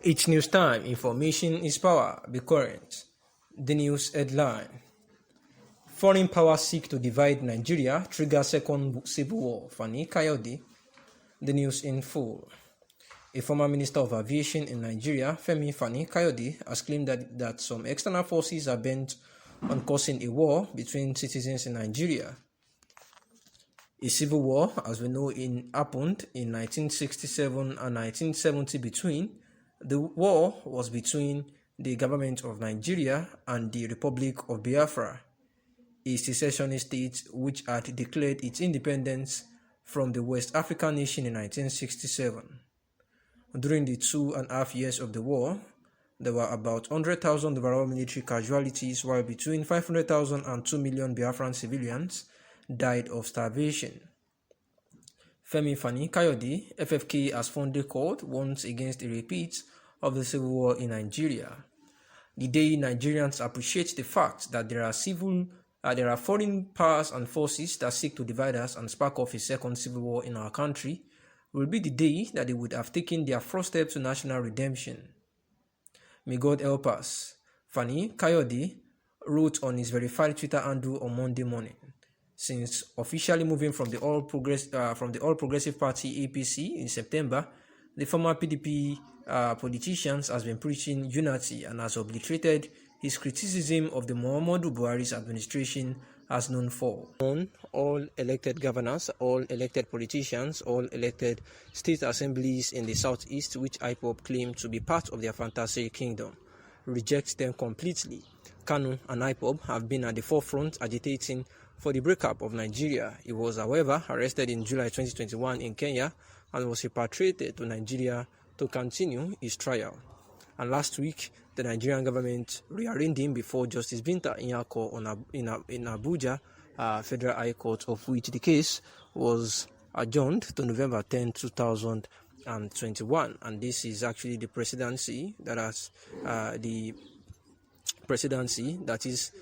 Each news time, information is power. Be current. The news headline: Foreign powers seek to divide Nigeria, trigger second civil war. FANI Kayode. The news in full. A former minister of aviation in Nigeria, FANI Kayode, has claimed that some external forces are bent on causing a war between citizens in Nigeria. A civil war, as we know, happened in 1967 and 1970. The war was between the government of Nigeria and the Republic of Biafra, a secessionist state which had declared its independence from the West African nation in 1967. During the 2.5 years of the war, there were about 100,000 overall military casualties, while between 500,000 and 2 million Biafran civilians died of starvation. FANI Kayode, FFK, has fondly called once against a repeat of the civil war in Nigeria. The day Nigerians appreciate the fact that there are foreign powers and forces that seek to divide us and spark off a second civil war in our country will be the day that they would have taken their first step to national redemption. May God help us, FANI Kayode wrote on his verified Twitter handle on Monday morning. Since officially moving from the All Progressive Party (APC) in September, the former PDP politician has been preaching unity and has obliterated his criticism of the Muhammadu Buhari's administration as known for. All elected governors, all elected politicians, all elected state assemblies in the southeast, which IPOB claim to be part of their fantasy kingdom, reject them completely. Kanu and IPOB have been at the forefront agitating for the breakup of Nigeria. He was, however, arrested in July 2021 in Kenya and was repatriated to Nigeria to continue his trial. And last week, the Nigerian government rearranged him before Justice Binta Nyako in Abuja, Federal High Court, of which the case was adjourned to November 10, 2021. And this is actually the presidency that is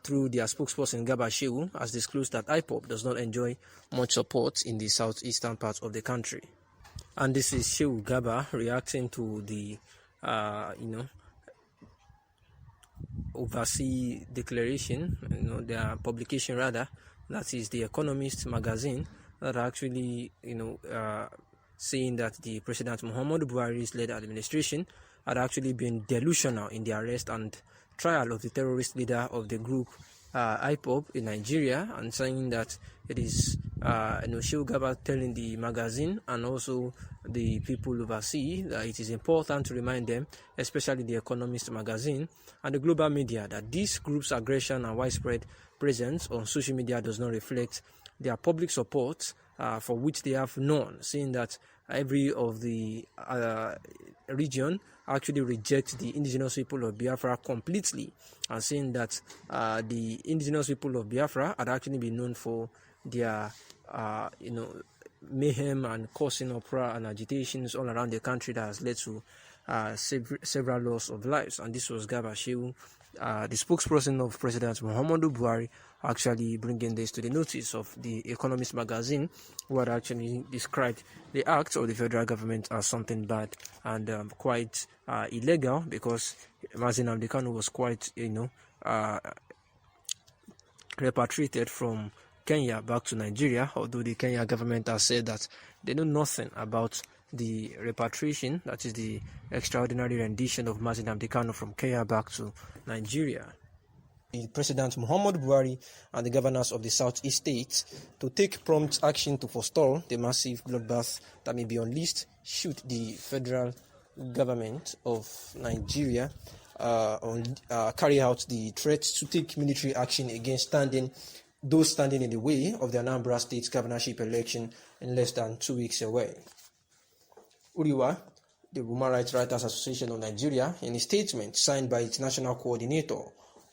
through their spokesperson Garba Shehu has disclosed that IPOB does not enjoy much support in the southeastern part of the country. And this is Shehu Garba reacting to the overseas declaration, their publication rather, that is the Economist magazine, that actually saying that the President Muhammadu Buhari's led administration had actually been delusional in the arrest and trial of the terrorist leader of the group IPOB in Nigeria, and saying that it is Shehu Garba telling the magazine and also the people overseas that it is important to remind them, especially the Economist magazine and the global media, that this group's aggression and widespread presence on social media does not reflect their public support for which they have known, saying that every of the region actually rejects the indigenous people of Biafra completely, and saying that the indigenous people of Biafra had actually been known for their mayhem and causing uproar and agitations all around the country that has led to several loss of lives. And this was Garba Shehu, the spokesperson of President Muhammadu Buhari, actually bringing this to the notice of the Economist magazine, who had actually described the act of the federal government as something bad and quite illegal, because Mazi Nnamdi Kanu was quite repatriated from Kenya back to Nigeria, although the Kenya government has said that they know nothing about the repatriation, that is the extraordinary rendition of Mazi Nnamdi Kanu from Kenya back to Nigeria. President Muhammadu Buhari and the governors of the southeast states to take prompt action to forestall the massive bloodbath that may be unleashed should the federal government of Nigeria carry out the threat to take military action against those standing in the way of the Anambra State governorship election in less than 2 weeks away. Uriwa, the Human Rights Writers Association of Nigeria, in a statement signed by its national coordinator,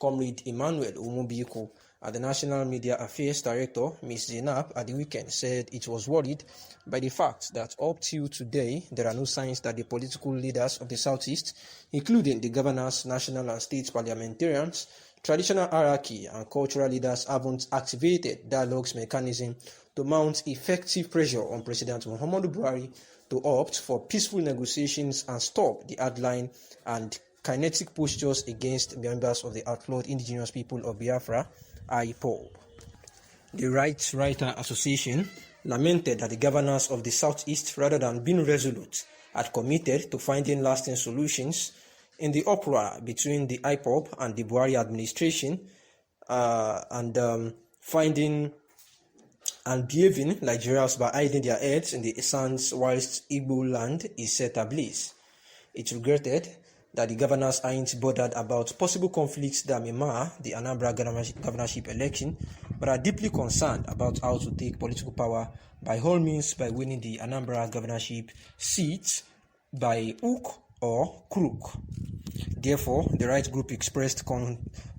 Comrade Emmanuel Umubiku, and the National Media Affairs Director, Ms. Zainab, at the weekend, said it was worried by the fact that up till today, there are no signs that the political leaders of the Southeast, including the governors, national and state parliamentarians, traditional hierarchy and cultural leaders haven't activated dialogue's mechanism to mount effective pressure on President Muhammadu Buhari to opt for peaceful negotiations and stop the hardline and kinetic postures against members of the outlawed indigenous people of Biafra, IPOB. The Rights Writer Association lamented that the governors of the Southeast, rather than being resolute, had committed to finding lasting solutions in the uproar between the IPOB and the Buhari administration, finding and behaving like giraffes by hiding their heads in the sands whilst Igbo land is set ablaze. It regretted that the governors aren't bothered about possible conflicts that may mar the Anambra governorship election, but are deeply concerned about how to take political power by all means by winning the Anambra governorship seats by hook or crook. Therefore, the right group expressed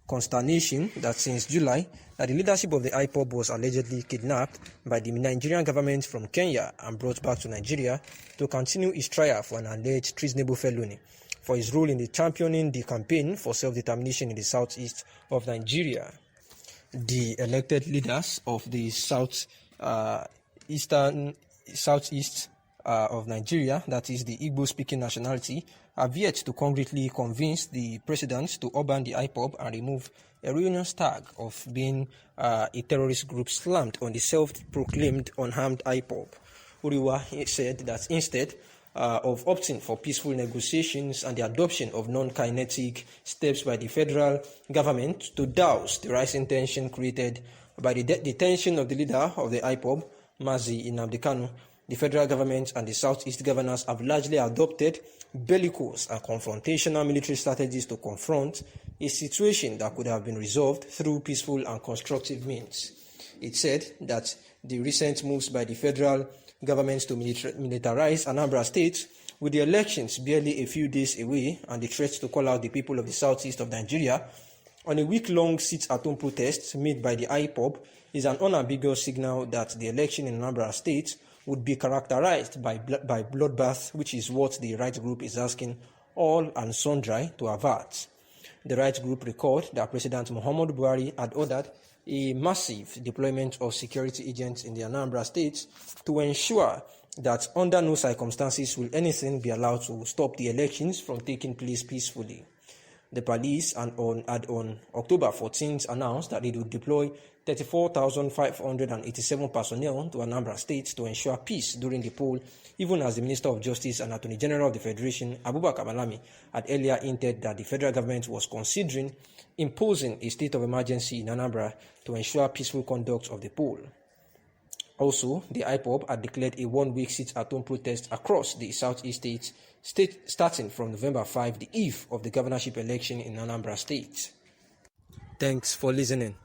consternation that since July, that the leadership of the IPOB was allegedly kidnapped by the Nigerian government from Kenya and brought back to Nigeria to continue its trial for an alleged treasonable felony for his role in the championing the campaign for self-determination in the southeast of Nigeria. The elected leaders of the southeast of Nigeria, that is the Igbo-speaking nationality, have yet to concretely convince the president to ban the IPOB and remove a ruinous tag of being a terrorist group slammed on the self-proclaimed unharmed IPOB. Uriwa said that instead of opting for peaceful negotiations and the adoption of non-kinetic steps by the federal government to douse the rising tension created by the detention of the leader of the IPOB, Mazi Nnamdi Kanu, the federal government and the Southeast governors have largely adopted bellicose and confrontational military strategies to confront a situation that could have been resolved through peaceful and constructive means. It said that the recent moves by the federal governments to militarize Anambra State, with the elections barely a few days away and the threat to call out the people of the southeast of Nigeria on a week-long sit-at-home protest made by the IPOB, is an unambiguous signal that the election in Anambra State would be characterized by bloodbath, which is what the right group is asking all and sundry to avert. The right group recalled that President Muhammadu Buhari had ordered a massive deployment of security agents in the Anambra State to ensure that under no circumstances will anything be allowed to stop the elections from taking place peacefully. The police had on October 14th announced that it would deploy 34,587 personnel to Anambra State to ensure peace during the poll, even as the Minister of Justice and Attorney General of the Federation, Abubakar Malami, had earlier hinted that the federal government was considering imposing a state of emergency in Anambra to ensure peaceful conduct of the poll. Also, the IPOB had declared a one-week sit-at-home protest across the southeast state starting from November 5, the eve of the governorship election in Anambra State. Thanks for listening.